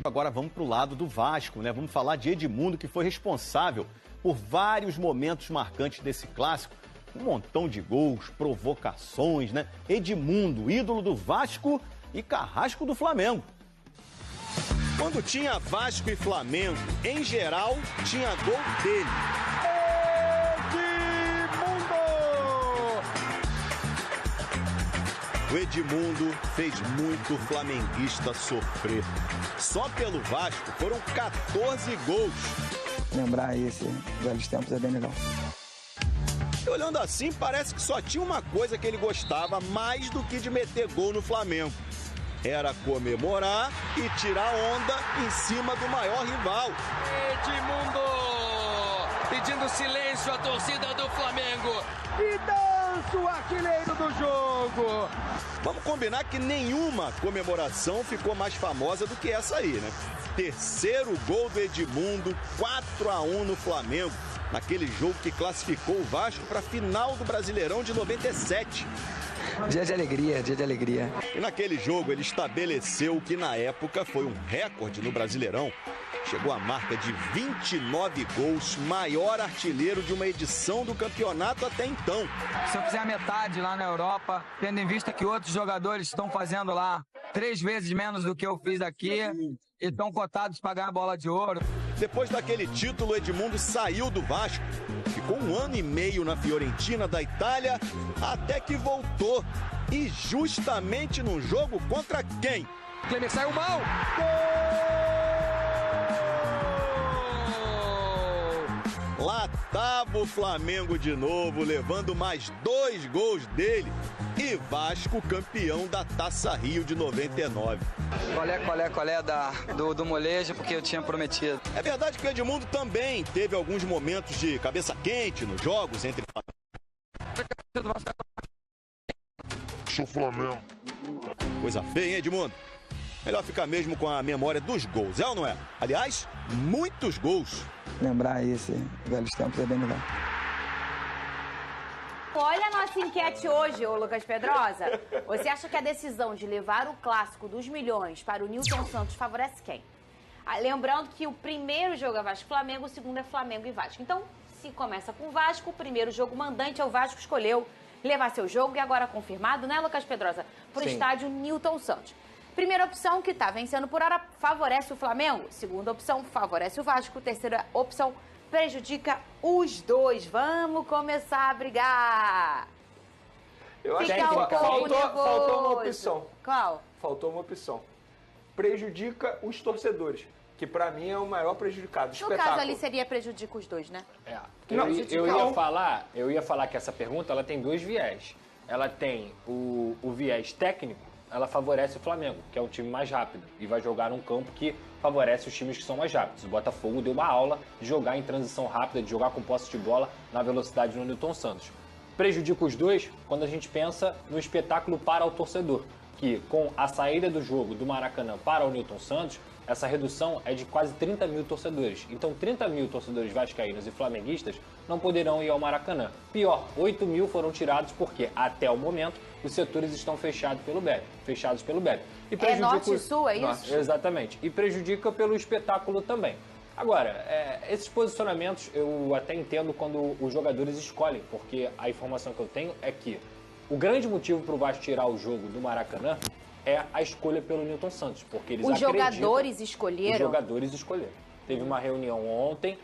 Agora vamos para o lado do Vasco, né? Vamos falar de Edmundo, que foi responsável por vários momentos marcantes desse clássico. Um montão de gols, provocações, né? Edmundo, ídolo do Vasco e carrasco do Flamengo. Quando tinha Vasco e Flamengo, em geral, tinha gol dele. O Edmundo fez muito flamenguista sofrer. Só pelo Vasco foram 14 gols. Lembrar esses velhos tempos é bem legal. E olhando assim, parece que só tinha uma coisa que ele gostava mais do que de meter gol no Flamengo. Era comemorar e tirar onda em cima do maior rival. Edmundo pedindo silêncio à torcida do Flamengo. E dança o artilheiro do jogo. Vamos combinar que nenhuma comemoração ficou mais famosa do que essa aí, né? Terceiro gol do Edmundo, 4-1 no Flamengo, naquele jogo que classificou o Vasco para a final do Brasileirão de 97. Dia de alegria, dia de alegria. E naquele jogo ele estabeleceu o que na época foi um recorde no Brasileirão. Chegou à marca de 29 gols, maior artilheiro de uma edição do campeonato até então. Se eu fizer a metade lá na Europa, tendo em vista que outros jogadores estão fazendo lá 3 vezes menos do que eu fiz aqui e estão cotados para ganhar a bola de ouro. Depois daquele título, Edmundo saiu do Vasco. Ficou 1 ano e meio na Fiorentina da Itália, até que voltou. E justamente num jogo contra quem? Clemer saiu mal. Lá estava o Flamengo de novo, levando mais 2 gols dele. E Vasco campeão da Taça Rio de 99. Colé do molejo, porque eu tinha prometido. É verdade que o Edmundo também teve alguns momentos de cabeça quente nos jogos entre... Sou Flamengo. Coisa feia, hein, Edmundo? Melhor ficar mesmo com a memória dos gols, é ou não é? Aliás, muitos gols. Lembrar esses velhos tempos é bem legal. Olha a nossa enquete hoje, ô Lucas Pedrosa. Você acha que a decisão de levar o clássico dos milhões para o Nilton Santos favorece quem? Lembrando que o primeiro jogo é Vasco-Flamengo, o segundo é Flamengo e Vasco. Então, se começa com o Vasco, o primeiro jogo mandante é o Vasco, escolheu levar seu jogo e agora confirmado, né, Lucas Pedrosa? Para o estádio Nilton Santos. Primeira opção, que está vencendo por hora, favorece o Flamengo. Segunda opção, favorece o Vasco. Terceira opção, prejudica os dois. Vamos começar a brigar. Eu acho que faltou uma opção. Qual? Faltou uma opção. Prejudica os torcedores, que pra mim é o maior prejudicado. No Espetáculo. caso ali seria prejudica os dois, né? Eu ia falar que essa pergunta ela tem 2 viés. Ela tem o viés técnico, ela favorece o Flamengo, que é um time mais rápido, e vai jogar num campo que favorece os times que são mais rápidos. O Botafogo deu uma aula de jogar em transição rápida, de jogar com posse de bola na velocidade no Nilton Santos. Prejudica os dois quando a gente pensa no espetáculo para o torcedor, que com a saída do jogo do Maracanã para o Nilton Santos, essa redução é de quase 30 mil torcedores. Então 30 mil torcedores vascaínos e flamenguistas não poderão ir ao Maracanã. Pior, 8 mil foram tirados porque, até o momento, os setores estão fechados pelo BEP. E É norte e sul, é isso? Exatamente. E prejudica pelo espetáculo também. Agora, esses posicionamentos eu até entendo quando os jogadores escolhem, porque a informação que eu tenho é que o grande motivo para o Vasco tirar o jogo do Maracanã é a escolha pelo Nilton Santos, porque eles Os jogadores escolheram? Os jogadores escolheram. Teve uma reunião ontem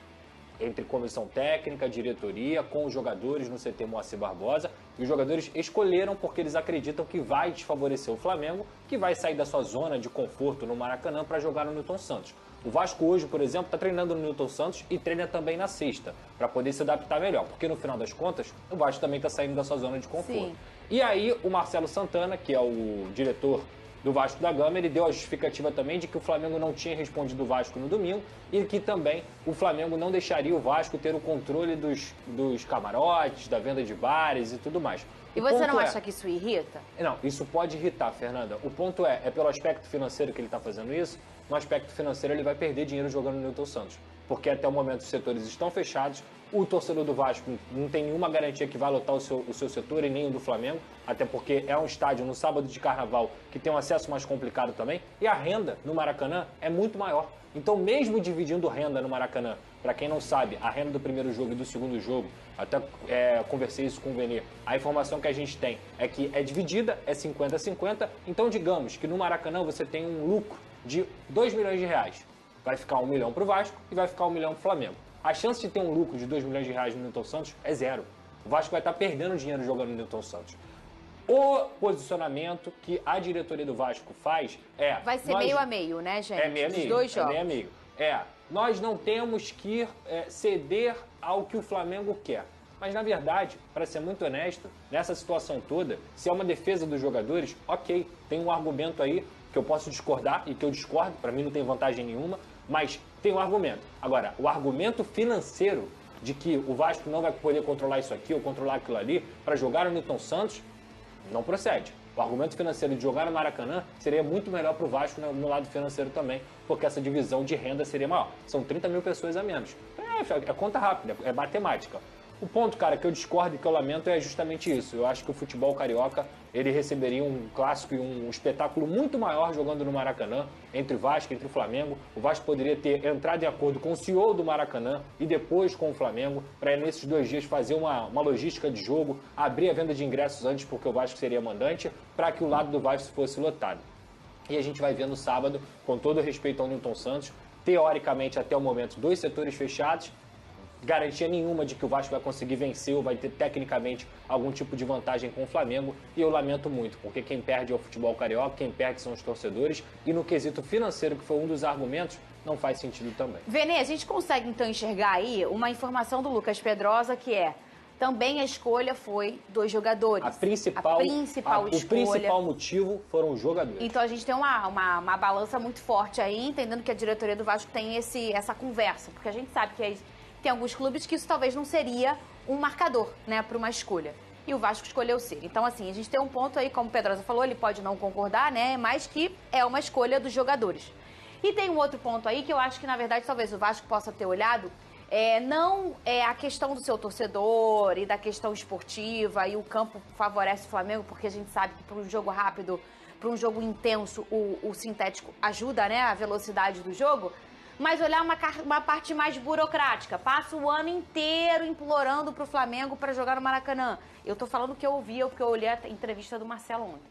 entre comissão técnica, diretoria, com os jogadores no CT Moacir Barbosa, e os jogadores escolheram porque eles acreditam que vai desfavorecer o Flamengo, que vai sair da sua zona de conforto no Maracanã para jogar no Nilton Santos. O Vasco hoje, por exemplo, está treinando no Nilton Santos e treina também na sexta, para poder se adaptar melhor, porque no final das contas, o Vasco também está saindo da sua zona de conforto. Sim. E aí, o Marcelo Santana, que é o diretor do Vasco da Gama, ele deu a justificativa também de que o Flamengo não tinha respondido o Vasco no domingo e que também o Flamengo não deixaria o Vasco ter o controle dos camarotes, da venda de bares e tudo mais. E você não acha que isso irrita? Não, isso pode irritar, Fernanda. O ponto é pelo aspecto financeiro que ele está fazendo isso. No aspecto financeiro ele vai perder dinheiro jogando no Nilton Santos. porque até o momento os setores estão fechados. O torcedor do Vasco não tem nenhuma garantia que vai lotar o seu setor e nem o do Flamengo, até porque é um estádio no sábado de carnaval que tem um acesso mais complicado também. E a renda no Maracanã é muito maior. Então, mesmo dividindo renda no Maracanã, para quem não sabe, a renda do primeiro jogo e do segundo jogo, até conversei isso com o Venê, a informação que a gente tem é que é dividida, é 50-50. Então, digamos que no Maracanã você tem um lucro de 2 milhões de reais. Vai ficar 1 milhão para o Vasco e vai ficar 1 milhão para o Flamengo. A chance de ter um lucro de 2 milhões de reais no Newton Santos é zero. O Vasco vai estar perdendo dinheiro jogando no Newton Santos. O posicionamento que a diretoria do Vasco faz é... Vai ser meio a meio, né, gente? É meio a meio. Os dois jogos. É meio a meio. Nós não temos que ceder ao que o Flamengo quer. Mas, na verdade, para ser muito honesto, nessa situação toda, se é uma defesa dos jogadores, ok, tem um argumento aí que eu posso discordar e que eu discordo, para mim não tem vantagem nenhuma, mas tem um argumento. Agora, o argumento financeiro de que o Vasco não vai poder controlar isso aqui ou controlar aquilo ali para jogar no Newton Santos, não procede. O argumento financeiro de jogar no Maracanã seria muito melhor para o Vasco no lado financeiro também, porque essa divisão de renda seria maior. São 30 mil pessoas a menos. É conta rápida, é matemática. O ponto, cara, que eu discordo e que eu lamento é justamente isso. Eu acho que o futebol carioca, ele receberia um clássico e um espetáculo muito maior jogando no Maracanã, entre o Vasco, entre o Flamengo. O Vasco poderia ter entrado em acordo com o CEO do Maracanã e depois com o Flamengo, para nesses 2 dias fazer uma logística de jogo, abrir a venda de ingressos antes, porque o Vasco seria mandante, para que o lado do Vasco fosse lotado. E a gente vai ver no sábado, com todo respeito ao Newton Santos, teoricamente até o momento 2 setores fechados, garantia nenhuma de que o Vasco vai conseguir vencer ou vai ter tecnicamente algum tipo de vantagem com o Flamengo, e eu lamento muito, porque quem perde é o futebol carioca, quem perde são os torcedores, e no quesito financeiro, que foi um dos argumentos, não faz sentido também. Venê, a gente consegue então enxergar aí uma informação do Lucas Pedrosa, que é também a escolha foi dos jogadores. O principal motivo foram os jogadores. Então a gente tem uma balança muito forte aí, entendendo que a diretoria do Vasco tem essa conversa, porque a gente sabe que tem alguns clubes que isso talvez não seria um marcador, né, para uma escolha. E o Vasco escolheu ser. Então, assim, a gente tem um ponto aí, como o Pedrosa falou, ele pode não concordar, né, mas que é uma escolha dos jogadores. E tem um outro ponto aí que eu acho que, na verdade, talvez o Vasco possa ter olhado, não é a questão do seu torcedor e da questão esportiva, e o campo favorece o Flamengo, porque a gente sabe que para um jogo rápido, para um jogo intenso, o sintético ajuda, né, a velocidade do jogo, mas olhar uma parte mais burocrática. Passa o ano inteiro implorando para o Flamengo para jogar no Maracanã. Eu tô falando o que eu ouvi, porque eu olhei a entrevista do Marcelo ontem.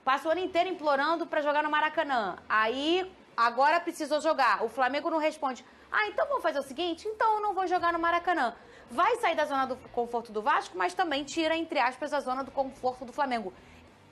Passa o ano inteiro implorando para jogar no Maracanã. Aí, agora precisou jogar. O Flamengo não responde. Então vamos fazer o seguinte? Então eu não vou jogar no Maracanã. Vai sair da zona do conforto do Vasco, mas também tira, entre aspas, a zona do conforto do Flamengo.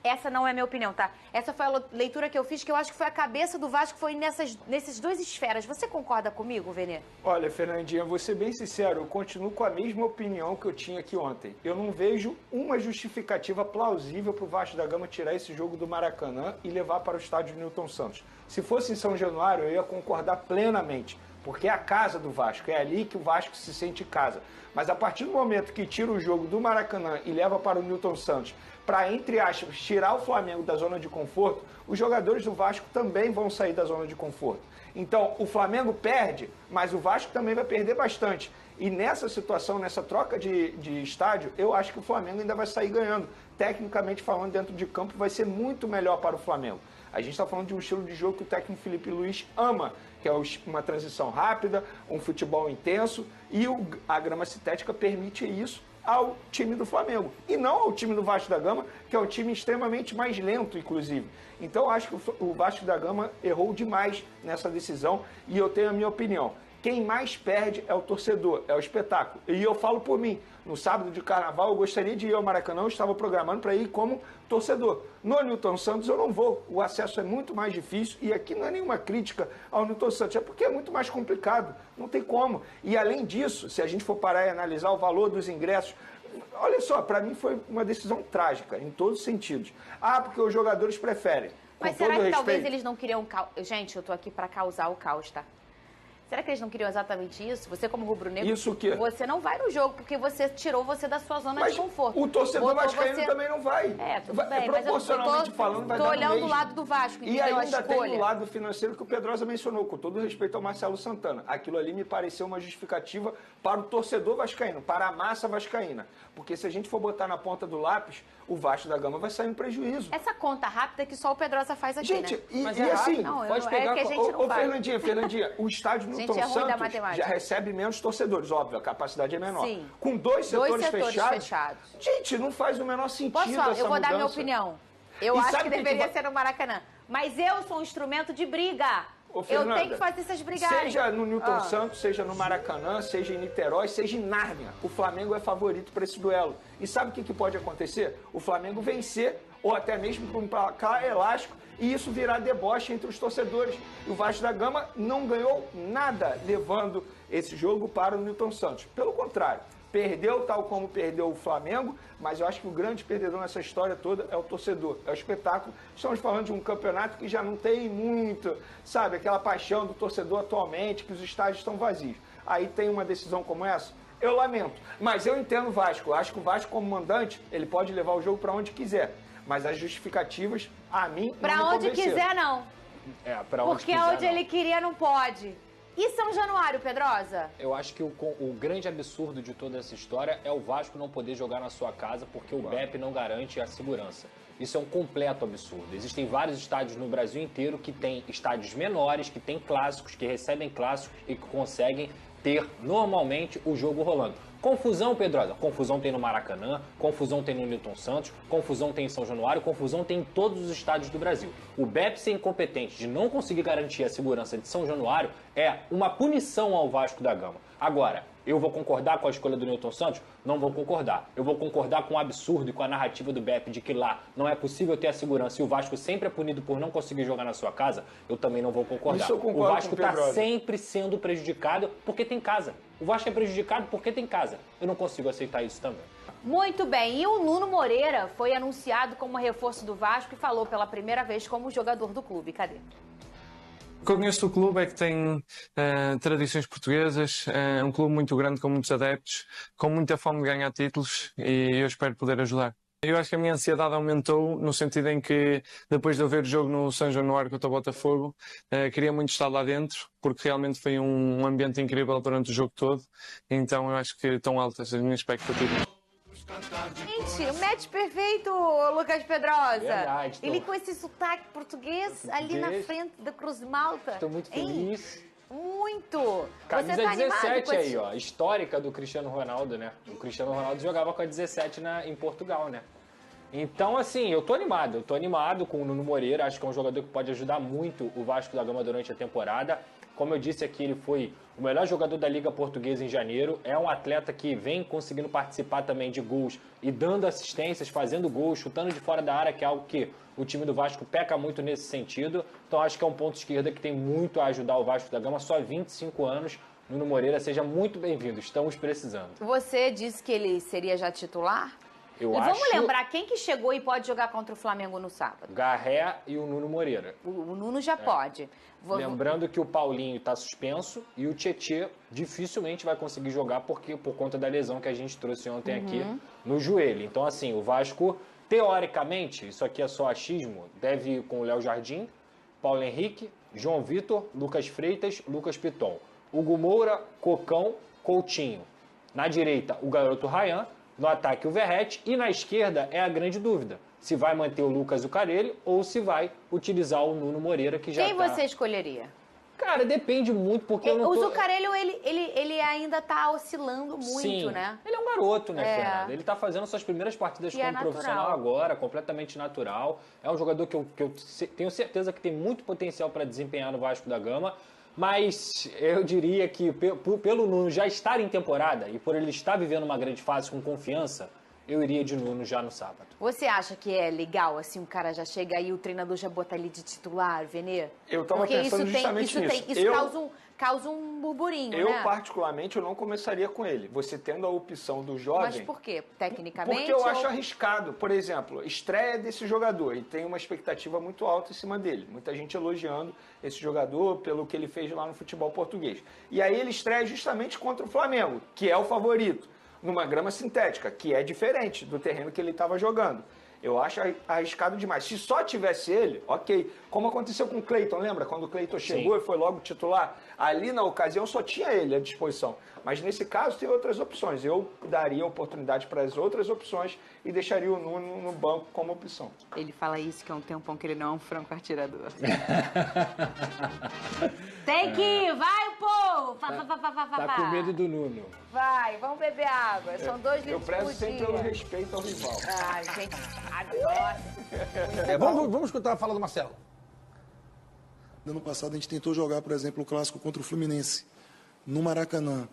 Essa não é a minha opinião, tá? Essa foi a leitura que eu fiz, que eu acho que foi a cabeça do Vasco, foi nesses 2 esferas. Você concorda comigo, Venê? Olha, Fernandinha, vou ser bem sincero, eu continuo com a mesma opinião que eu tinha aqui ontem. Eu não vejo uma justificativa plausível para o Vasco da Gama tirar esse jogo do Maracanã e levar para o estádio Newton Santos. Se fosse em São Januário, eu ia concordar plenamente, porque é a casa do Vasco, é ali que o Vasco se sente em casa. Mas a partir do momento que tira o jogo do Maracanã e leva para o Newton Santos, para, entre aspas, tirar o Flamengo da zona de conforto, os jogadores do Vasco também vão sair da zona de conforto. Então, o Flamengo perde, mas o Vasco também vai perder bastante. E nessa situação, nessa troca de estádio, eu acho que o Flamengo ainda vai sair ganhando. Tecnicamente falando, dentro de campo, vai ser muito melhor para o Flamengo. A gente está falando de um estilo de jogo que o técnico Felipe Luiz ama, que é uma transição rápida, um futebol intenso, e a grama sintética permite isso ao time do Flamengo, e não ao time do Vasco da Gama, que é um time extremamente mais lento, inclusive. Então, acho que o Vasco da Gama errou demais nessa decisão, e eu tenho a minha opinião. Quem mais perde é o torcedor, é o espetáculo. E eu falo por mim, no sábado de carnaval eu gostaria de ir ao Maracanã, eu estava programando para ir como torcedor. No Newton Santos eu não vou, o acesso é muito mais difícil, e aqui não é nenhuma crítica ao Newton Santos, é porque é muito mais complicado, não tem como. E além disso, se a gente for parar e analisar o valor dos ingressos, olha só, para mim foi uma decisão trágica, em todos os sentidos. Porque os jogadores preferem. Mas será que talvez eles não queriam... Gente, eu tô aqui para causar o caos, tá? Será que eles não queriam exatamente isso? Você, como rubro-negro, Isso que... você não vai no jogo, porque você tirou você da sua zona de conforto. O torcedor vascaíno também não vai. Tudo bem, proporcionalmente falando, vai dar no mesmo. Tô olhando do lado do Vasco, e ainda tem o lado financeiro que o Pedrosa mencionou, com todo respeito ao Marcelo Santana. Aquilo ali me pareceu uma justificativa para o torcedor vascaíno, para a massa vascaína. Porque se a gente for botar na ponta do lápis, o Vasco da Gama vai sair em prejuízo. Essa conta rápida que só o Pedrosa faz aqui, gente, né? E assim, pode pegar... que a gente não faz. Fernandinha, o estádio Newton Santos já recebe menos torcedores, óbvio, a capacidade é menor. Sim. Com dois setores fechados, gente, não faz o menor sentido. Posso falar? Essa Eu vou mudança. dar minha opinião. Eu acho que deveria ser no Maracanã. Mas eu sou um instrumento de briga. Fernanda, eu tenho que fazer essas brigadas. Seja no Newton Santos, seja no Maracanã, seja em Niterói, seja em Nárnia, o Flamengo é favorito para esse duelo. E sabe o que pode acontecer? O Flamengo vencer, ou até mesmo por um placar elástico, e isso virar deboche entre os torcedores. E o Vasco da Gama não ganhou nada levando esse jogo para o Newton Santos. Pelo contrário, perdeu tal como perdeu o Flamengo, mas eu acho que o grande perdedor nessa história toda é o torcedor, é o espetáculo. Estamos falando de um campeonato que já não tem muito, sabe, aquela paixão do torcedor atualmente, que os estádios estão vazios. Aí tem uma decisão como essa, eu lamento. Mas eu entendo o Vasco, eu acho que o Vasco como mandante, ele pode levar o jogo para onde quiser. Mas as justificativas, a mim, pra não me onde quiser, não. Pra onde porque quiser, onde ele queria, não pode. E São Januário, Pedrosa? Eu acho que o grande absurdo de toda essa história é o Vasco não poder jogar na sua casa porque o BEP não garante a segurança. Isso é um completo absurdo. Existem vários estádios no Brasil inteiro que têm estádios menores, que têm clássicos, que recebem clássicos e que conseguem ter normalmente o jogo rolando. Confusão, Pedrosa? Confusão tem no Maracanã, confusão tem no Newton Santos, confusão tem em São Januário, confusão tem em todos os estádios do Brasil. O BEP ser incompetente de não conseguir garantir a segurança de São Januário é uma punição ao Vasco da Gama. Agora, eu vou concordar com a escolha do Newton Santos? Não vou concordar. Eu vou concordar com o absurdo e com a narrativa do BEP de que lá não é possível ter a segurança e o Vasco sempre é punido por não conseguir jogar na sua casa. Eu também não vou concordar. Isso eu concordo. O Vasco está sempre sendo prejudicado porque tem casa. O Vasco é prejudicado porque tem casa. Eu não consigo aceitar isso também. Muito bem. E o Nuno Moreira foi anunciado como reforço do Vasco e falou pela primeira vez como jogador do clube. Cadê? O que eu conheço do clube é que tem tradições portuguesas, é um clube muito grande com muitos adeptos, com muita fome de ganhar títulos e eu espero poder ajudar. Eu acho que a minha ansiedade aumentou no sentido em que, depois de eu ver o jogo no São Januário contra o Botafogo, queria muito estar lá dentro, porque realmente foi um ambiente incrível durante o jogo todo, então eu acho que estão altas as minhas expectativas. Gente, o match perfeito, Lucas Pedrosa. Verdade, Ele com esse sotaque português ali na frente da Cruz de Malta. Estou muito feliz. Muito. Camisa Você tá 17 aí, aí, ó. Histórica do Cristiano Ronaldo, né? O Cristiano Ronaldo jogava com a 17 em Portugal, né? Então, assim, eu tô animado com o Nuno Moreira. Acho que é um jogador que pode ajudar muito o Vasco da Gama durante a temporada. Como eu disse aqui, ele foi o melhor jogador da Liga Portuguesa em janeiro. É um atleta que vem conseguindo participar também de gols e dando assistências, fazendo gols, chutando de fora da área, que é algo que o time do Vasco peca muito nesse sentido. Então acho que é um ponto esquerda que tem muito a ajudar o Vasco da Gama. Só 25 anos. Nuno Moreira, seja muito bem-vindo. Estamos precisando. Você disse que ele seria já titular? Vamos lembrar quem que chegou e pode jogar contra o Flamengo no sábado. Garré e o Nuno Moreira. O Nuno já pode. Lembrando que o Paulinho está suspenso e o Tietê dificilmente vai conseguir jogar por conta da lesão que a gente trouxe ontem aqui no joelho. Então, assim, o Vasco, teoricamente, isso aqui é só achismo, deve ir com o Léo Jardim, Paulo Henrique, João Vitor, Lucas Freitas, Lucas Piton. Hugo Moura, Cocão, Coutinho. Na direita, o garoto Ryan. No ataque, o Verratti. E na esquerda é a grande dúvida. Se vai manter o Lucas Zucarelli ou se vai utilizar o Nuno Moreira, que já Quem você escolheria? Cara, depende muito, porque eu não tô... O Zucarelli, ele ainda tá oscilando muito, Sim. né? Ele é um garoto, né, Fernanda? Ele tá fazendo suas primeiras partidas como profissional agora, completamente natural. É um jogador que eu tenho certeza que tem muito potencial para desempenhar no Vasco da Gama. Mas eu diria que pelo Nuno já estar em temporada e por ele estar vivendo uma grande fase com confiança, eu iria de Nuno já no sábado. Você acha que é legal, assim, o cara já chega aí, o treinador já bota ele de titular, Venê? Eu tava pensando justamente nisso. Isso causa um um burburinho, Eu, né? particularmente, eu não começaria com ele. Você tendo a opção do jovem... Mas por quê? Tecnicamente? Porque eu acho arriscado. Por exemplo, estreia desse jogador e tem uma expectativa muito alta em cima dele. Muita gente elogiando esse jogador pelo que ele fez lá no futebol português. E aí ele estreia justamente contra o Flamengo, que é o favorito, numa grama sintética, que é diferente do terreno que ele estava jogando. Eu acho arriscado demais. Se só tivesse ele, ok. Como aconteceu com o Cleiton, lembra? Quando o Cleiton chegou e foi logo titular, ali na ocasião só tinha ele à disposição. Mas nesse caso tem outras opções. Eu daria oportunidade para as outras opções e deixaria o Nuno no banco como opção. Ele fala isso que é um tempão que ele não é um franco atirador. Tem que ir, vai, povo! Tá com medo do Nuno. Vai, vamos beber água. São 2 Eu litros prezo por sempre dia. pelo respeito ao rival. Ai, gente, adoro. Vamos escutar a fala do Marcelo. No ano passado a gente tentou jogar, por exemplo, o clássico contra o Fluminense no Maracanã.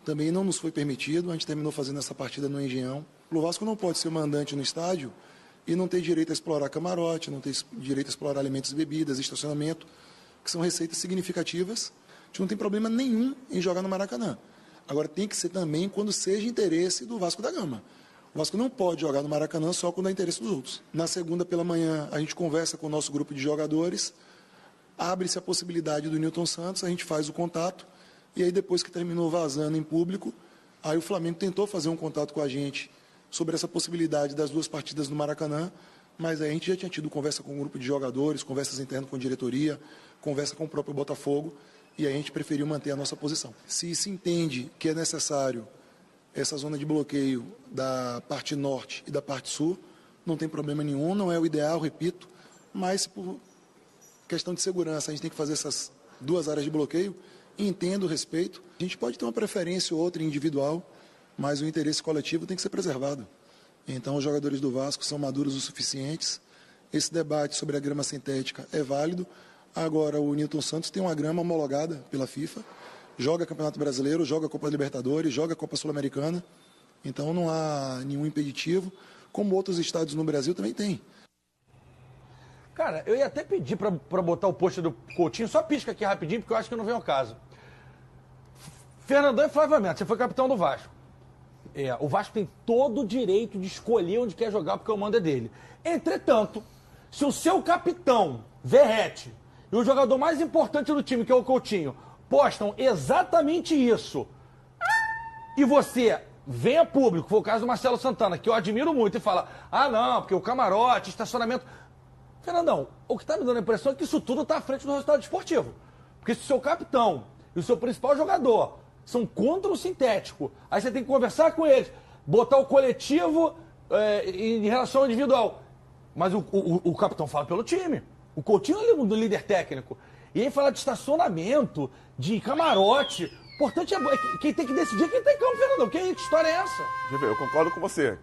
Também não nos foi permitido, a gente terminou fazendo essa partida no Engenhão. O Vasco não pode ser mandante no estádio e não ter direito a explorar camarote, não ter direito a explorar alimentos e bebidas, estacionamento, que são receitas significativas. A gente não tem problema nenhum em jogar no Maracanã. Agora tem que ser também quando seja interesse do Vasco da Gama. O Vasco não pode jogar no Maracanã só quando é interesse dos outros. Na segunda pela manhã a gente conversa com o nosso grupo de jogadores, abre-se a possibilidade do Nilton Santos, a gente faz o contato, e aí depois que terminou vazando em público, aí o Flamengo tentou fazer um contato com a gente sobre essa possibilidade das 2 partidas no Maracanã, mas aí a gente já tinha tido conversa com o grupo de jogadores, conversas internas com a diretoria, conversa com o próprio Botafogo, e aí a gente preferiu manter a nossa posição. Se se entende que é necessário essa zona de bloqueio da parte norte e da parte sul, não tem problema nenhum, não é o ideal, repito, mas por questão de segurança a gente tem que fazer essas 2 áreas de bloqueio, entendo o respeito. A gente pode ter uma preferência ou outra individual, mas o interesse coletivo tem que ser preservado. Então os jogadores do Vasco são maduros o suficientes, esse debate sobre a grama sintética é válido. Agora o Nilton Santos tem uma grama homologada pela FIFA, joga Campeonato Brasileiro, joga Copa Libertadores, joga Copa Sul-Americana, então não há nenhum impeditivo, como outros estados no Brasil também tem. Cara, eu ia até pedir pra botar o post do Coutinho, só pisca aqui rapidinho, porque eu acho que não vem ao caso. Fernandão e Flávio Mendes, você foi capitão do Vasco. O Vasco tem todo o direito de escolher onde quer jogar, porque o mando é dele. Entretanto, se o seu capitão, Verratti, e o jogador mais importante do time, que é o Coutinho, postam exatamente isso, e você vem a público, foi o caso do Marcelo Santana, que eu admiro muito, e fala, não, porque o camarote, estacionamento... Fernandão, o que está me dando a impressão é que isso tudo está à frente do resultado esportivo. Porque se o seu capitão e o seu principal jogador são contra o sintético, aí você tem que conversar com eles, botar o coletivo em relação ao individual. Mas o capitão fala pelo time. O Coutinho é o líder técnico. E aí fala de estacionamento, de camarote. O importante é quem tem que decidir é quem está em campo, Fernandão. Que história é essa? Eu concordo com você.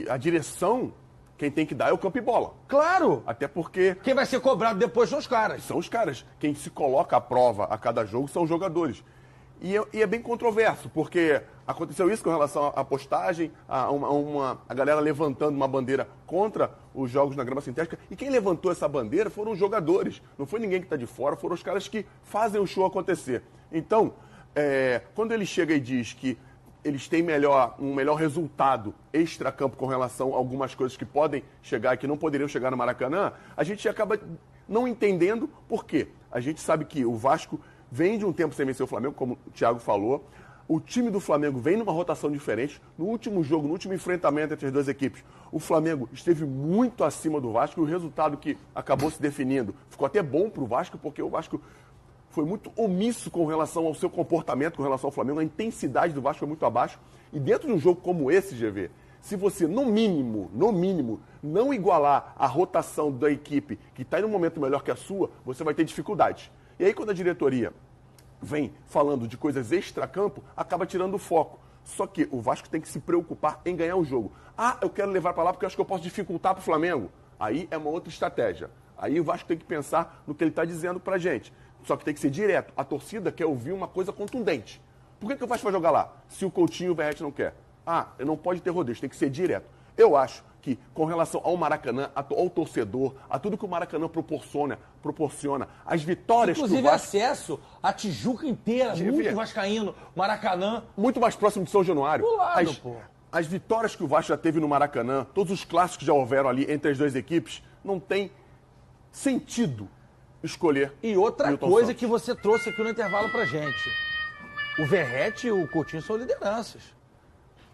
A direção... Quem tem que dar é o campo e bola. Claro! Até porque... Quem vai ser cobrado depois são os caras. São os caras. Quem se coloca à prova a cada jogo são os jogadores. E é bem controverso, porque aconteceu isso com relação à postagem, a galera levantando uma bandeira contra os jogos na grama sintética. E quem levantou essa bandeira foram os jogadores. Não foi ninguém que está de fora, foram os caras que fazem o show acontecer. Então, quando ele chega e diz que eles têm um melhor resultado extra-campo com relação a algumas coisas que podem chegar e que não poderiam chegar no Maracanã, a gente acaba não entendendo por quê. A gente sabe que o Vasco vem de um tempo sem vencer o Flamengo, como o Thiago falou. O time do Flamengo vem numa rotação diferente. No último jogo, no último enfrentamento entre as 2 equipes, o Flamengo esteve muito acima do Vasco e o resultado que acabou se definindo ficou até bom para o Vasco, porque o Vasco foi muito omisso com relação ao seu comportamento, com relação ao Flamengo. A intensidade do Vasco foi muito abaixo. E dentro de um jogo como esse, GV, se você, no mínimo, não igualar a rotação da equipe que está em um momento melhor que a sua, você vai ter dificuldades. E aí, quando a diretoria vem falando de coisas extra-campo, acaba tirando o foco. Só que o Vasco tem que se preocupar em ganhar o jogo. Eu quero levar para lá porque eu acho que eu posso dificultar para o Flamengo. Aí é uma outra estratégia. Aí o Vasco tem que pensar no que ele está dizendo para a gente. Só que tem que ser direto. A torcida quer ouvir uma coisa contundente. Por que o Vasco vai jogar lá, se o Coutinho e o Verratti não quer? Não pode ter rodeio, tem que ser direto. Eu acho que, com relação ao Maracanã, ao torcedor, a tudo que o Maracanã proporciona proporciona, as vitórias Inclusive, que o Vasco... acesso à Tijuca inteira, muito vascaíno, Maracanã. Muito mais próximo de São Januário. Do lado, pô. As vitórias que o Vasco já teve no Maracanã, todos os clássicos já houveram ali entre as duas equipes, não tem sentido escolher. E outra Newton coisa Santos. que você trouxe aqui no intervalo pra gente. O Verratti e o Coutinho são lideranças.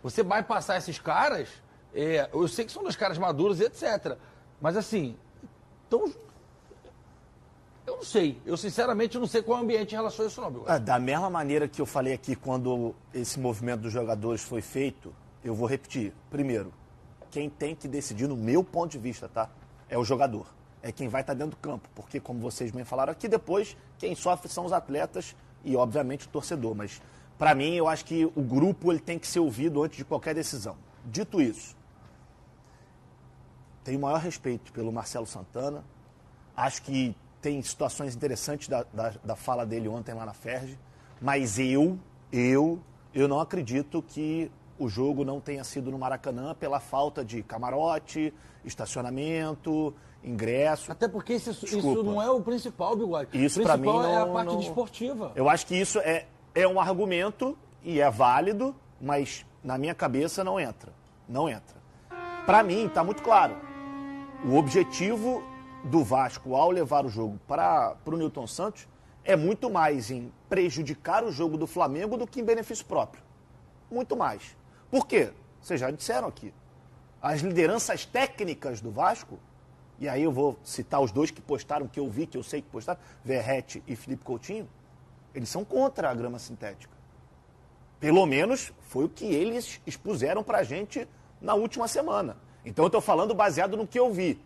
Você vai passar esses caras, eu sei que são dois caras maduros e etc. Mas assim, então, eu não sei. Eu sinceramente não sei qual é o ambiente em relação a isso não, meu. Da mesma maneira que eu falei aqui quando esse movimento dos jogadores foi feito, eu vou repetir. Primeiro, quem tem que decidir, no meu ponto de vista, tá? É o jogador. É quem vai estar dentro do campo. Porque, como vocês bem falaram aqui, depois quem sofre são os atletas e, obviamente, o torcedor. Mas, para mim, eu acho que o grupo ele tem que ser ouvido antes de qualquer decisão. Dito isso, tenho o maior respeito pelo Marcelo Santana. Acho que tem situações interessantes da fala dele ontem lá na Ferge. Mas eu não acredito que o jogo não tenha sido no Maracanã pela falta de camarote, estacionamento, ingresso. Até porque isso não é o principal, Bigode. Isso, o para mim, principal é a não, parte não... desportiva. Eu acho que isso é um argumento e é válido, mas na minha cabeça não entra. Não entra. Para mim, está muito claro. O objetivo do Vasco ao levar o jogo para o Newton Santos é muito mais em prejudicar o jogo do Flamengo do que em benefício próprio. Muito mais. Por quê? Vocês já disseram aqui. As lideranças técnicas do Vasco, e aí eu vou citar os dois que postaram, que eu vi, que eu sei que postaram, Verratti e Felipe Coutinho, eles são contra a grama sintética. Pelo menos foi o que eles expuseram pra gente na última semana. Então eu tô falando baseado no que eu vi,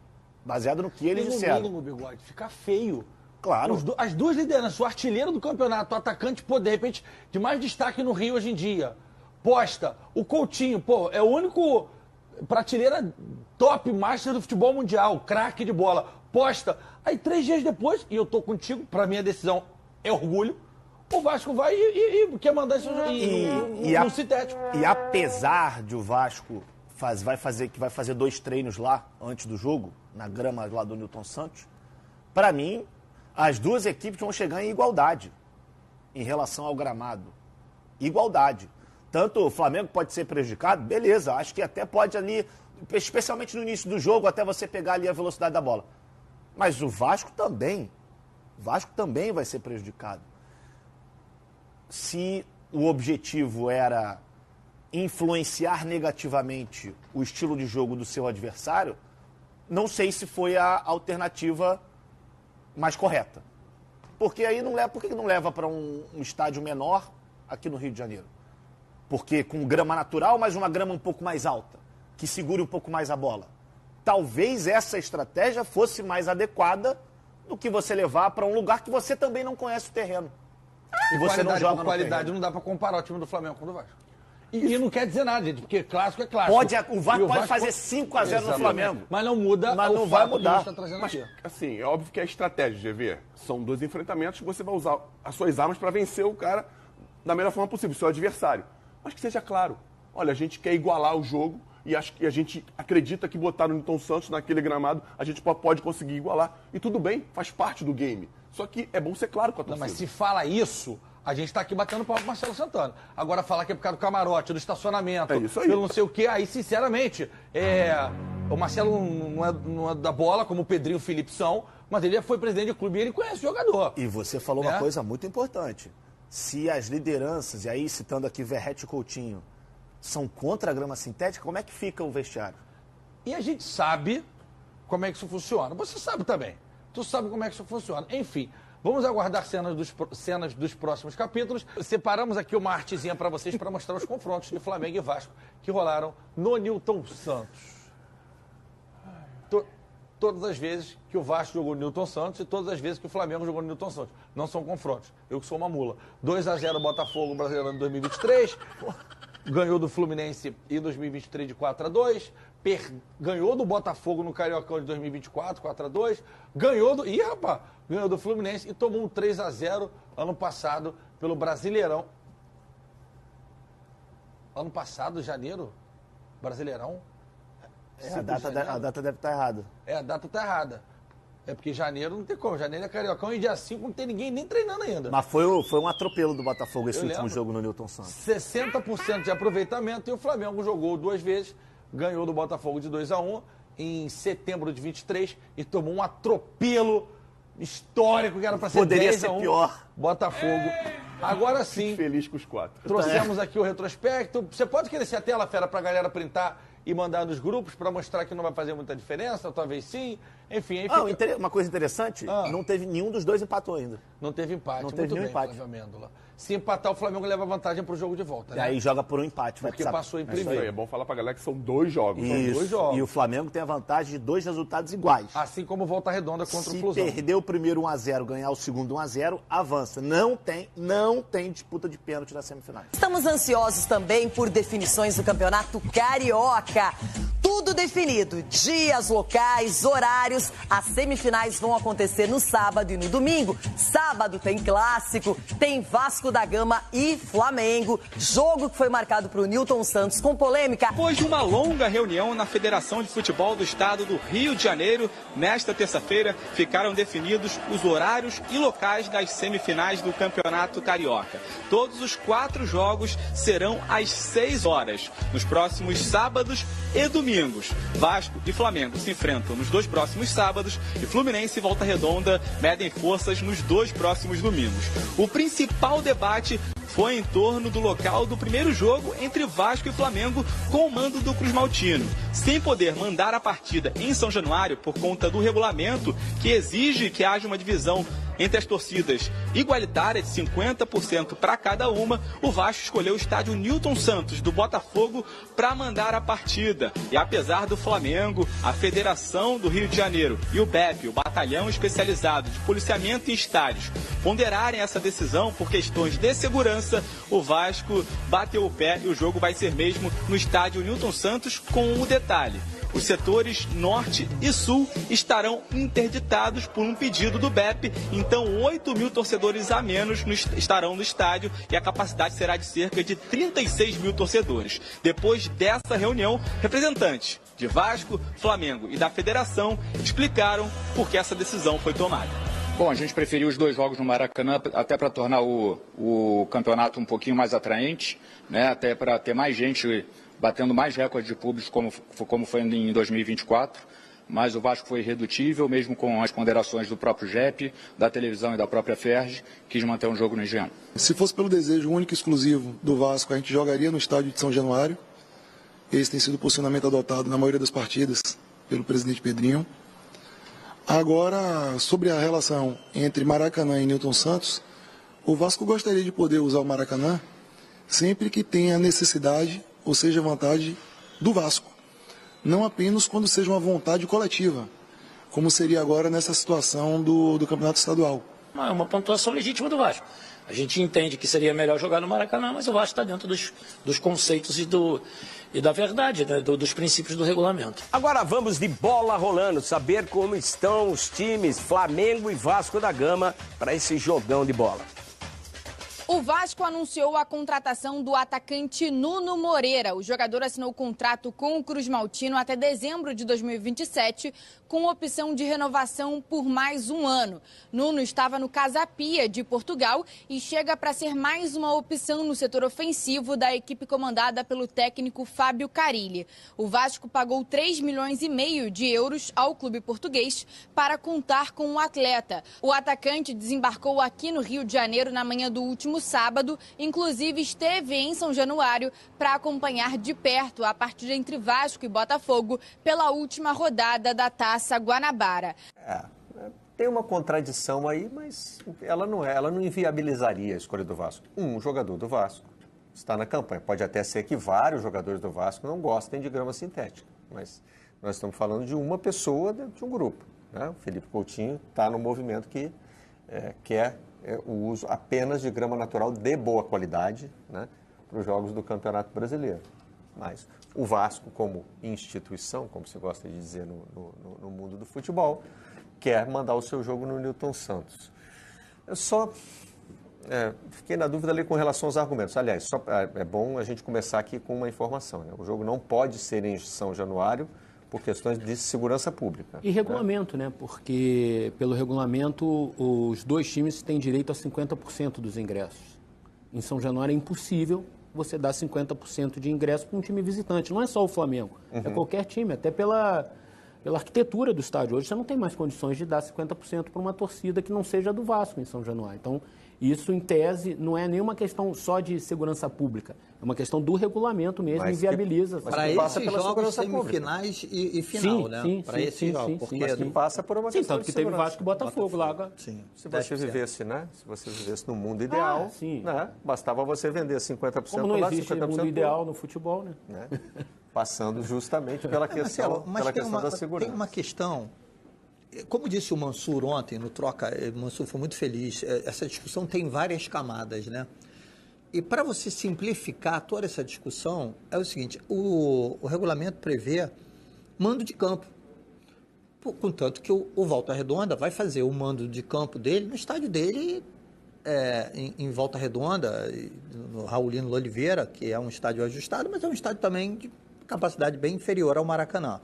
baseado no que eles disseram. No mínimo, Bigode, fica feio. Claro. As duas lideranças, o artilheiro do campeonato, o atacante, pô, de repente, de mais destaque no Rio hoje em dia. Posta, o Coutinho, pô, é o único prateleira top master do futebol mundial, craque de bola. Posta. Aí 3 dias depois, e eu tô contigo, pra minha decisão é orgulho, o Vasco vai e quer mandar isso no sintético. E apesar de o Vasco vai fazer 2 treinos lá antes do jogo, na grama lá do Newton Santos, pra mim, as duas equipes vão chegar em igualdade em relação ao gramado. Igualdade. Tanto o Flamengo pode ser prejudicado, beleza, acho que até pode ali, especialmente no início do jogo, até você pegar ali a velocidade da bola. Mas o Vasco também vai ser prejudicado. Se o objetivo era influenciar negativamente o estilo de jogo do seu adversário, não sei se foi a alternativa mais correta. Porque aí por que não leva para um estádio menor aqui no Rio de Janeiro? Porque com grama natural, mas uma grama um pouco mais alta, que segure um pouco mais a bola. Talvez essa estratégia fosse mais adequada do que você levar para um lugar que você também não conhece o terreno. E você não joga no qualidade, não dá para comparar o time do Flamengo com o do Vasco. E não quer dizer nada, gente, porque clássico é clássico. O Vasco pode fazer 5-0 no Flamengo. Mas não muda. Mas não vai mudar. Mas, assim, é óbvio que é estratégia, GV. São 2 enfrentamentos que você vai usar as suas armas para vencer o cara da melhor forma possível, o seu adversário. Mas que seja claro, olha, a gente quer igualar o jogo e a gente acredita que botar o Newton Santos naquele gramado, a gente pode conseguir igualar. E tudo bem, faz parte do game. Só que é bom ser claro com a torcida. Não, mas se fala isso, a gente tá aqui batendo pau pro Marcelo Santana. Agora falar que é por causa do camarote, do estacionamento, pelo não sei o quê, aí sinceramente, o Marcelo não é da bola, como o Pedrinho e o Felipe são, mas ele foi presidente de clube e ele conhece o jogador. E você falou uma coisa muito importante. Se as lideranças, e aí citando aqui Verratti e Coutinho, são contra a grama sintética, como é que fica o vestiário? E a gente sabe como é que isso funciona. Você sabe também. Tu sabe como é que isso funciona. Enfim, vamos aguardar cenas dos próximos capítulos. Separamos aqui uma artezinha para vocês para mostrar os confrontos de Flamengo e Vasco que rolaram no Newton Santos. Todas as vezes que o Vasco jogou no Newton Santos e todas as vezes que o Flamengo jogou no Newton Santos. Não são confrontos. Eu que sou uma mula. 2-0 Botafogo Brasileirão em 2023. Ganhou do Fluminense em 2023 de 4-2. Ganhou do Botafogo no Cariocão de 2024, 4-2. Ganhou do Fluminense e tomou um 3-0 ano passado pelo Brasileirão. Ano passado, janeiro? Brasileirão? A data deve estar errada. A data está errada. É porque janeiro não tem como. Janeiro é Cariocão e dia 5 não tem ninguém nem treinando ainda. Mas foi um atropelo do Botafogo esse último lembro. jogo no Newton Santos. 60% de aproveitamento e o Flamengo jogou 2 vezes, ganhou do Botafogo de 2-1 em setembro de 23 e tomou um atropelo histórico que era para ser 10-1. Poderia ser pior. Botafogo. Agora sim. Feliz com os 4. Trouxemos aqui o retrospecto. Você pode crescer a tela, Fera, pra galera printar e mandar nos grupos para mostrar que não vai fazer muita diferença, talvez sim. Enfim, aí fica... Uma coisa interessante, não teve nenhum dos dois empatou ainda. Não teve empate. Não teve nenhum empate. Flávio Amêndola. Se empatar, o Flamengo leva vantagem pro jogo de volta. E aí joga por um empate. Porque passou em primeiro. Isso aí, é bom falar pra galera que são 2 jogos. Isso. São 2 jogos. E o Flamengo tem a vantagem de 2 resultados iguais. Assim como Volta Redonda contra o Flusão. Se perder o primeiro 1-0, ganhar o segundo 1-0, avança. Não tem disputa de pênalti nas semifinais. Estamos ansiosos também por definições do Campeonato Carioca. Tudo definido, dias, locais, horários. As semifinais vão acontecer no sábado e no domingo. Sábado tem clássico, tem Vasco da Gama e Flamengo. Jogo que foi marcado para o Newton Santos com polêmica. Depois de uma longa reunião na Federação de Futebol do Estado do Rio de Janeiro, nesta terça-feira ficaram definidos os horários e locais das semifinais do Campeonato Carioca. Todos os 4 jogos serão às 6 horas, nos próximos sábados e domingos. Vasco e Flamengo se enfrentam nos 2 próximos sábados e Fluminense e Volta Redonda medem forças nos 2 próximos domingos. O principal debate foi em torno do local do primeiro jogo entre Vasco e Flamengo com o mando do Cruz Maltino. Sem poder mandar a partida em São Januário por conta do regulamento que exige que haja uma divisão entre as torcidas igualitária de 50% para cada uma, o Vasco escolheu o estádio Newton Santos do Botafogo para mandar a partida. E apesar do Flamengo, a Federação do Rio de Janeiro e o BEP, o Batalhão Especializado de Policiamento em Estádios, ponderarem essa decisão por questões de segurança, o Vasco bateu o pé e o jogo vai ser mesmo no estádio Newton Santos, com o detalhe: os setores norte e sul estarão interditados por um pedido do BEP, então 8 mil torcedores a menos estarão no estádio e a capacidade será de cerca de 36 mil torcedores. Depois dessa reunião, representantes de Vasco, Flamengo e da Federação explicaram por que essa decisão foi tomada. Bom, a gente preferiu os 2 jogos no Maracanã até para tornar o campeonato um pouquinho mais atraente, né? Até para ter mais gente batendo mais recordes de públicos como foi em 2024, mas o Vasco foi irredutível, mesmo com as ponderações do próprio JEP, da televisão e da própria Ferg, quis manter um jogo no Engenhão. Se fosse pelo desejo único e exclusivo do Vasco, a gente jogaria no estádio de São Januário. Esse tem sido o posicionamento adotado na maioria das partidas pelo presidente Pedrinho. Agora, sobre a relação entre Maracanã e Newton Santos, o Vasco gostaria de poder usar o Maracanã sempre que tenha necessidade, ou seja, vontade do Vasco. Não apenas quando seja uma vontade coletiva, como seria agora nessa situação do Campeonato Estadual. É uma pontuação legítima do Vasco. A gente entende que seria melhor jogar no Maracanã, mas o Vasco está dentro dos conceitos e da verdade, né, dos princípios do regulamento. Agora vamos de bola rolando, saber como estão os times Flamengo e Vasco da Gama para esse jogão de bola. O Vasco anunciou a contratação do atacante Nuno Moreira. O jogador assinou contrato com o Cruz Maltino até dezembro de 2027, com opção de renovação por mais um ano. Nuno estava no Casa Pia de Portugal e chega para ser mais uma opção no setor ofensivo da equipe comandada pelo técnico Fábio Carille. O Vasco pagou 3,5 milhões de euros ao clube português para contar com o atleta. O atacante desembarcou aqui no Rio de Janeiro na manhã do último sábado, inclusive esteve em São Januário para acompanhar de perto a partida entre Vasco e Botafogo pela última rodada da Taça Guanabara. Tem uma contradição aí, mas ela não inviabilizaria a escolha do Vasco. Um jogador do Vasco está na campanha. Pode até ser que vários jogadores do Vasco não gostem de grama sintética, mas nós estamos falando de uma pessoa de um grupo, né? O Felipe Coutinho está no movimento que quer o uso apenas de grama natural de boa qualidade, né, para os jogos do Campeonato Brasileiro. Mas o Vasco, como instituição, como se gosta de dizer no mundo do futebol, quer mandar o seu jogo no Newton Santos. Eu só fiquei na dúvida ali com relação aos argumentos. Aliás, é bom a gente começar aqui com uma informação, né? O jogo não pode ser em São Januário por questões de segurança pública. E regulamento, né? Porque pelo regulamento os dois times têm direito a 50% dos ingressos. Em São Januário é impossível você dar 50% de ingresso para um time visitante. Não é só o Flamengo, é qualquer time, até pela arquitetura do estádio. Hoje você não tem mais condições de dar 50% para uma torcida que não seja do Vasco em São Januário. Então, isso, em tese, não é nenhuma questão só de segurança pública. É uma questão do regulamento mesmo, e viabiliza. Para esses jogos semifinais e final, sim, né? Sim, para esse jogo. Porque mas que passa por uma questão tanto que de teve segurança. Vasco e Botafogo lá agora. Sim. Se você vivesse, né? Se você vivesse no mundo ideal, né? Bastava você vender 50% Como não lá, existe 50% mundo ideal no futebol, né? Passando justamente pela questão, da segurança. Tem uma questão, como disse o Mansur ontem no Troca, o Mansur foi muito feliz, essa discussão tem várias camadas, né? E para você simplificar toda essa discussão, é o seguinte, o regulamento prevê mando de campo. Contanto que o Volta Redonda vai fazer o mando de campo dele no estádio dele, em Volta Redonda, no Raulino Oliveira, que é um estádio ajustado, mas é um estádio também de capacidade bem inferior ao Maracanã.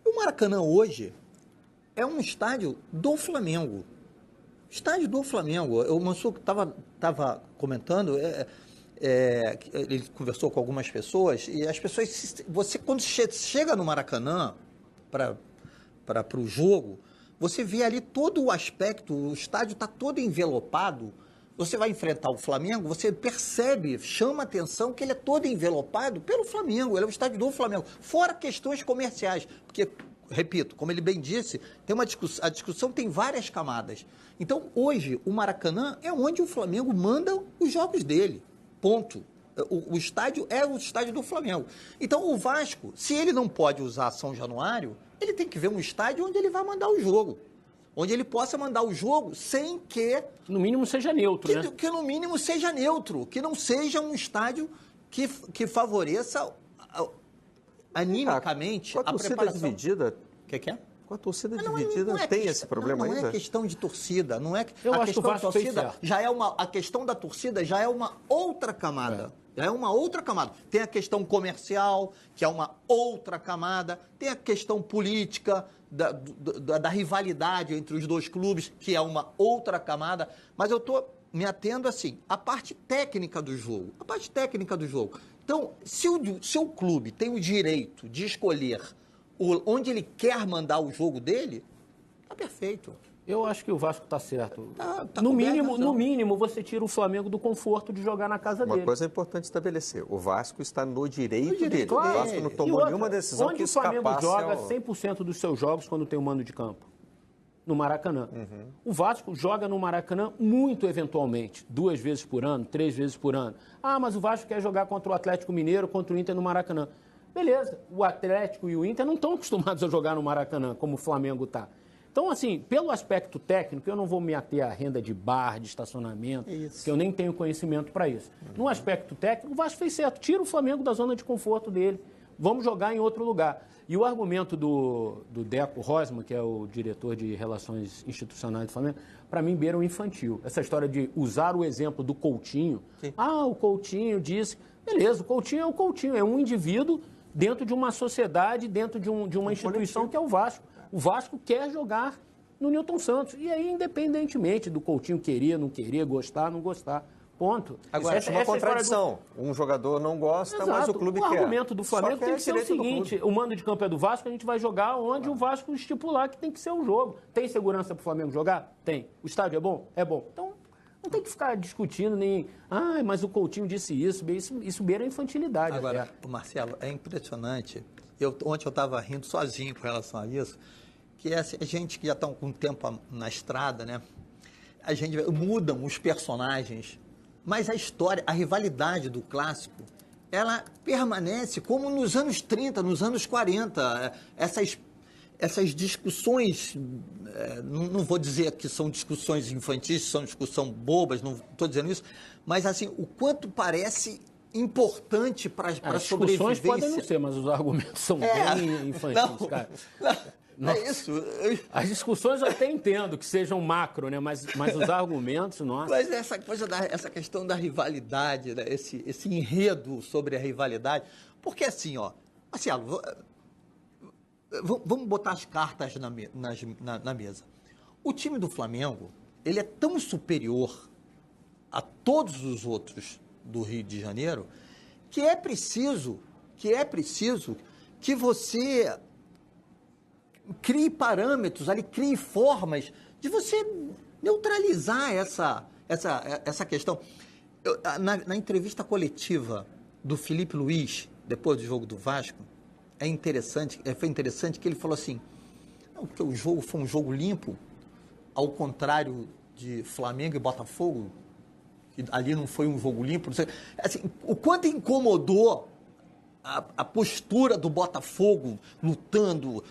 O Maracanã hoje é um estádio do Flamengo. Estádio do Flamengo. O Mansur estava comentando, ele conversou com algumas pessoas, e as pessoas, você quando chega no Maracanã para o jogo, você vê ali todo o aspecto, o estádio está todo envelopado. Você vai enfrentar o Flamengo, você percebe, chama a atenção que ele é todo envelopado pelo Flamengo, ele é o estádio do Flamengo, fora questões comerciais, porque, repito, como ele bem disse, tem a discussão tem várias camadas. Então, hoje, o Maracanã é onde o Flamengo manda os jogos dele, ponto. O estádio é o estádio do Flamengo. Então, o Vasco, se ele não pode usar São Januário, ele tem que ver um estádio onde ele vai mandar o jogo. Onde ele possa mandar o jogo sem que... No mínimo seja neutro, né? Que no mínimo seja neutro, que não seja um estádio que favoreça animicamente a torcida preparação. Dividida... O que é? Com a torcida dividida tem esse problema ainda? Não é questão de torcida, não é... Eu a acho que o questão da Vasco fez torcida certo. já é uma... A questão da torcida já é uma outra camada. Já é uma outra camada. Tem a questão comercial, que é uma outra camada. Tem a questão política, da rivalidade entre os dois clubes, que é uma outra camada. Mas eu estou me atendo, assim, à parte técnica do jogo. A parte técnica do jogo. Então, se o clube tem o direito de escolher onde ele quer mandar o jogo dele, tá perfeito. Eu acho que o Vasco está certo. Tá no coberto, mínimo, você tira o Flamengo do conforto de jogar na casa dele. Uma coisa importante estabelecer, o Vasco está no direito dele. Claro. O Vasco não tomou nenhuma decisão onde que o Flamengo escapasse joga 100% dos seus jogos quando tem o mando de campo? No Maracanã. O Vasco joga no Maracanã muito eventualmente, 2 vezes por ano, 3 vezes por ano. Ah, mas o Vasco quer jogar contra o Atlético Mineiro, contra o Inter no Maracanã. Beleza, o Atlético e o Inter não estão acostumados a jogar no Maracanã, como o Flamengo está. Então, assim, pelo aspecto técnico, eu não vou me ater à renda de bar, de estacionamento, porque eu nem tenho conhecimento para isso. No aspecto técnico, o Vasco fez certo. Tira o Flamengo da zona de conforto dele. Vamos jogar em outro lugar. E o argumento do Deco Rosman, que é o diretor de Relações Institucionais do Flamengo, para mim beira o infantil. Essa história de usar o exemplo do Coutinho. Sim. Ah, o Coutinho disse... Beleza, o Coutinho é o Coutinho, é um indivíduo dentro de uma sociedade, dentro de uma instituição que é o Vasco. O Vasco quer jogar no Newton Santos. E aí, independentemente do Coutinho querer, não querer, gostar, não gostar. Ponto. Agora, essa é uma contradição. Um jogador não gosta, Exato. Mas o clube quer. O argumento do Flamengo tem que ser o seguinte: o mando de campo é do Vasco, a gente vai jogar onde o Vasco estipular que tem que ser o jogo. Tem segurança para o Flamengo jogar? Tem. O estádio é bom? É bom. Então, não tem que ficar discutindo nem... Ah, mas o Coutinho disse isso. Isso beira a infantilidade. Agora, Marcelo, é impressionante. Ontem eu estava rindo sozinho com relação a isso, que a gente que já está com tempo na estrada, né? A gente mudam os personagens, mas a história, a rivalidade do clássico, ela permanece como nos anos 30, nos anos 40. Essas discussões, não vou dizer que são discussões infantis, são discussões bobas, não estou dizendo isso, mas assim, o quanto parece importante para a sobrevivência. As discussões podem não ser, mas os argumentos são bem infantis, cara. Não, é isso. As discussões eu até entendo que sejam macro, né? Mas os argumentos, nossa. Mas essa questão da rivalidade, né? esse enredo sobre a rivalidade, porque assim, ó, Marcelo, vamos botar as cartas na mesa. O time do Flamengo, ele é tão superior a todos os outros do Rio de Janeiro que é preciso que você crie parâmetros, ali, crie formas de você neutralizar essa questão. Na entrevista coletiva do Felipe Luiz, depois do jogo do Vasco, foi interessante que ele falou assim, não, porque o jogo foi um jogo limpo, ao contrário de Flamengo e Botafogo, que ali não foi um jogo limpo. Não sei, assim, o quanto incomodou a postura do Botafogo lutando,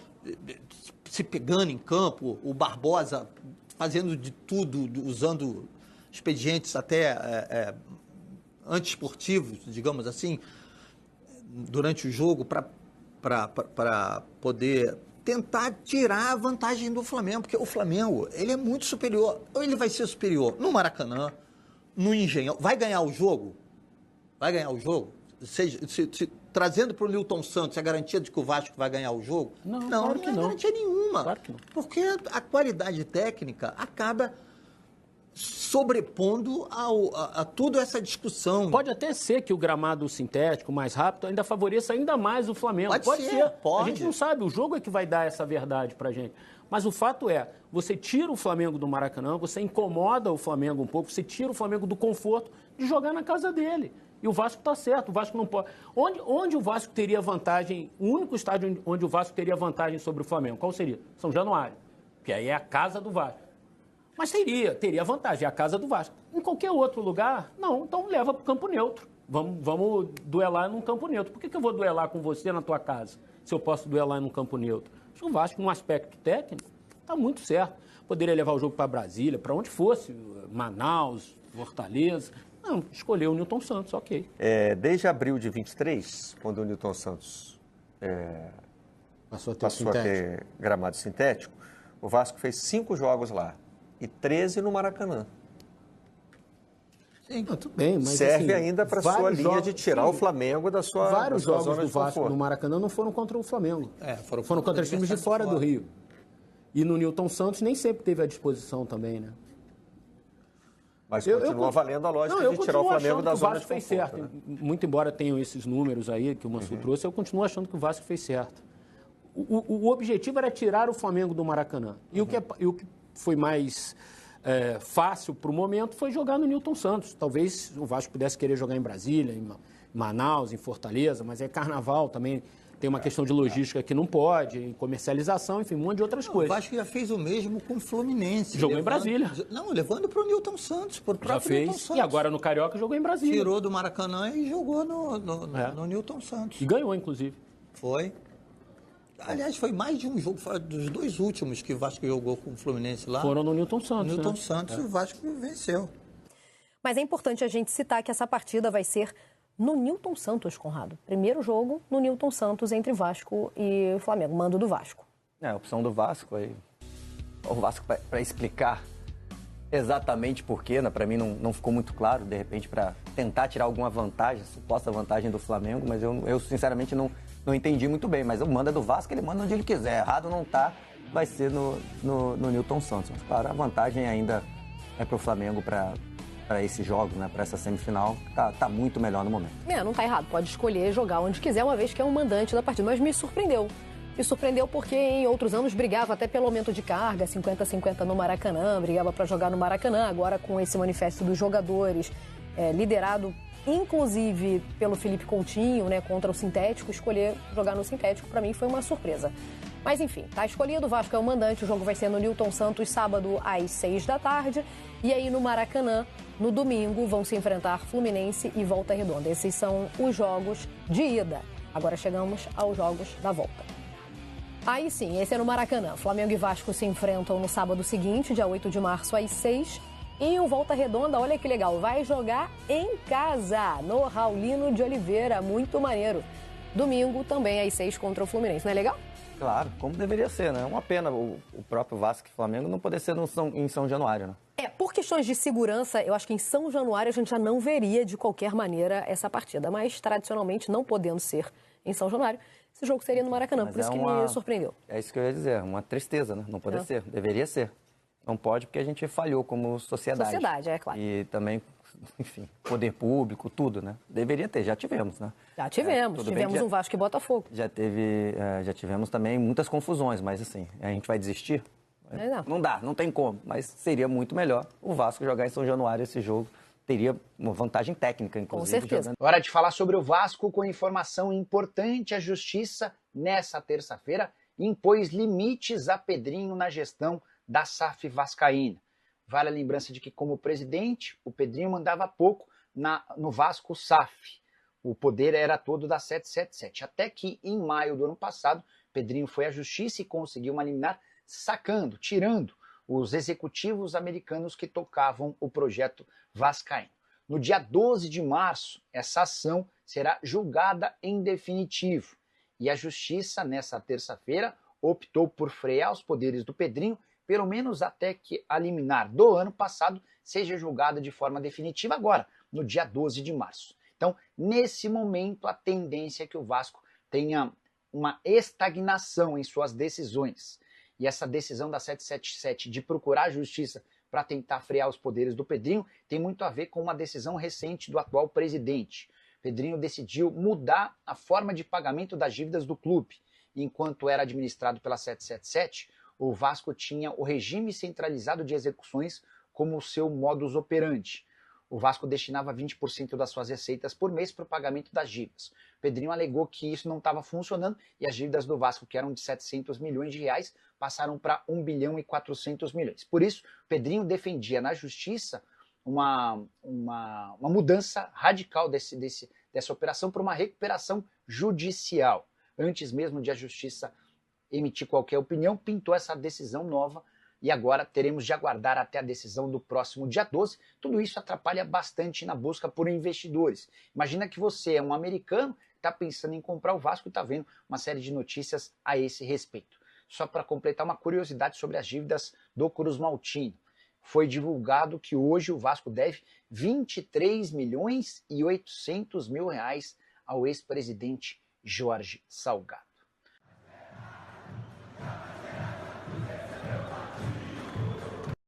se pegando em campo, o Barbosa fazendo de tudo, usando expedientes até antiesportivos, digamos assim, durante o jogo para poder tentar tirar a vantagem do Flamengo, porque o Flamengo, ele é muito superior. Ou ele vai ser superior no Maracanã, no Engenhão. Vai ganhar o jogo? Vai ganhar o jogo? Trazendo para o Nilton Santos a garantia de que o Vasco vai ganhar o jogo? Não, claro que não é garantia nenhuma. Claro que não. Porque a qualidade técnica acaba sobrepondo a toda essa discussão. Pode até ser que o gramado sintético mais rápido ainda favoreça ainda mais o Flamengo. Pode ser. A gente não sabe, o jogo é que vai dar essa verdade pra gente. Mas o fato é, você tira o Flamengo do Maracanã, você incomoda o Flamengo um pouco, você tira o Flamengo do conforto de jogar na casa dele. E o Vasco está certo, o Vasco não pode... Onde o Vasco teria vantagem, o único estádio onde o Vasco teria vantagem sobre o Flamengo, qual seria? São Januário, que aí é a casa do Vasco. Mas teria vantagem, é a casa do Vasco. Em qualquer outro lugar, não, então leva para o campo neutro. Vamos duelar num campo neutro. Por que eu vou duelar com você na tua casa, se eu posso duelar num campo neutro? Acho que o Vasco, num aspecto técnico, está muito certo. Poderia levar o jogo para Brasília, para onde fosse, Manaus, Fortaleza. Não, escolheu o Nilton Santos, ok. Desde abril de 23, quando o Nilton Santos passou a ter gramado sintético, o Vasco fez 5 jogos lá e 13 no Maracanã. Sim, tudo bem, mas serve assim, ainda para a sua linha de tirar o Flamengo da sua vários da sua jogos zona do Vasco conforto. no Maracanã não foram contra o Flamengo. Foram contra os times de fora do Rio. E no Nilton Santos nem sempre teve à disposição também, né? Mas continua valendo a lógica de tirar o Flamengo da zona de conforto. Fez certo. Né? Muito embora tenham esses números aí que o Mansur trouxe, eu continuo achando que o Vasco fez certo. O objetivo era tirar o Flamengo do Maracanã. E o que foi mais fácil para o momento foi jogar no Nilton Santos. Talvez o Vasco pudesse querer jogar em Brasília, em Manaus, em Fortaleza, mas é carnaval também. Tem uma questão de logística que não pode, em comercialização, enfim, um monte de outras coisas. O Vasco já fez o mesmo com o Fluminense. Jogou em Brasília. Não, levando para o Nilton Santos, para o próprio Nilton Santos. E agora no Carioca jogou em Brasília. Tirou do Maracanã e jogou no Nilton Santos. E ganhou, inclusive. Foi. Aliás, foi mais de um jogo, foi dos 2 últimos que o Vasco jogou com o Fluminense lá. Foram no Nilton Santos. Nilton Santos, o Vasco venceu. Mas é importante a gente citar que essa partida vai ser no Nilton Santos, Conrado. Primeiro jogo no Nilton Santos entre Vasco e Flamengo, mando do Vasco. A opção do Vasco aí. O Vasco, para explicar exatamente por quê, né? Para mim não ficou muito claro, de repente, para tentar tirar alguma vantagem, suposta vantagem do Flamengo, mas eu sinceramente não entendi muito bem. Mas o mando é do Vasco, ele manda onde ele quiser. Errado não tá, vai ser no Nilton Santos. Mas, claro, a vantagem ainda é para o Flamengo para esses jogos, né, para essa semifinal, tá muito melhor no momento. Não tá errado, pode escolher jogar onde quiser, uma vez que é um mandante da partida, mas me surpreendeu. Me surpreendeu porque em outros anos brigava até pelo aumento de carga, 50-50 no Maracanã, brigava para jogar no Maracanã, agora com esse manifesto dos jogadores, liderado inclusive pelo Felipe Coutinho, né, contra o sintético, escolher jogar no sintético, para mim foi uma surpresa. Mas enfim, tá escolhido, o Vasco é o mandante, o jogo vai ser no Nilton Santos, sábado às 6 da tarde, e aí no Maracanã, no domingo, vão se enfrentar Fluminense e Volta Redonda. Esses são os jogos de ida. Agora chegamos aos jogos da volta. Aí sim, esse é no Maracanã. Flamengo e Vasco se enfrentam no sábado seguinte, dia 8 de março, às 6. E o Volta Redonda, olha que legal, vai jogar em casa, no Raulino de Oliveira, muito maneiro. Domingo também às 6 contra o Fluminense, não é legal? Claro, como deveria ser, né? É uma pena o próprio Vasco e Flamengo não poder ser em São Januário, né? Por questões de segurança, eu acho que em São Januário a gente já não veria de qualquer maneira essa partida. Mas, tradicionalmente, não podendo ser em São Januário, esse jogo seria no Maracanã. Por isso que me surpreendeu. É isso que eu ia dizer, uma tristeza, né? Não poder ser, deveria ser. Não pode porque a gente falhou como sociedade. Sociedade, é claro. E também, enfim, poder público, tudo, né? Deveria ter, já tivemos, né? Já tivemos, tivemos um Vasco e Botafogo. Já tivemos também muitas confusões, mas assim, a gente vai desistir? Não dá, não tem como, mas seria muito melhor o Vasco jogar em São Januário esse jogo. Teria uma vantagem técnica, inclusive. Com certeza. Hora de falar sobre o Vasco com informação importante. A Justiça, nessa terça-feira, impôs limites a Pedrinho na gestão da SAF vascaína. Vale a lembrança de que, como presidente, o Pedrinho mandava pouco no Vasco SAF. O poder era todo da 777. Até que, em maio do ano passado, Pedrinho foi à Justiça e conseguiu uma liminar tirando os executivos americanos que tocavam o projeto vascaíno. No dia 12 de março, essa ação será julgada em definitivo. E a Justiça, nessa terça-feira, optou por frear os poderes do Pedrinho, pelo menos até que a liminar do ano passado seja julgada de forma definitiva agora, no dia 12 de março. Então, nesse momento, a tendência é que o Vasco tenha uma estagnação em suas decisões. E essa decisão da 777 de procurar a Justiça para tentar frear os poderes do Pedrinho tem muito a ver com uma decisão recente do atual presidente. Pedrinho decidiu mudar a forma de pagamento das dívidas do clube. Enquanto era administrado pela 777, o Vasco tinha o regime centralizado de execuções como o seu modus operandi. O Vasco destinava 20% das suas receitas por mês para o pagamento das dívidas. Pedrinho alegou que isso não estava funcionando e as dívidas do Vasco, que eram de 700 milhões de reais, passaram para 1 bilhão e 400 milhões. Por isso, Pedrinho defendia na Justiça uma mudança radical dessa operação para uma recuperação judicial. Antes mesmo de a Justiça emitir qualquer opinião, pintou essa decisão nova e agora teremos de aguardar até a decisão do próximo dia 12. Tudo isso atrapalha bastante na busca por investidores. Imagina que você é um americano, está pensando em comprar o Vasco e está vendo uma série de notícias a esse respeito. Só para completar uma curiosidade sobre as dívidas do Cruz Maltino. Foi divulgado que hoje o Vasco deve 23 milhões e 800 mil reais ao ex-presidente Jorge Salgado.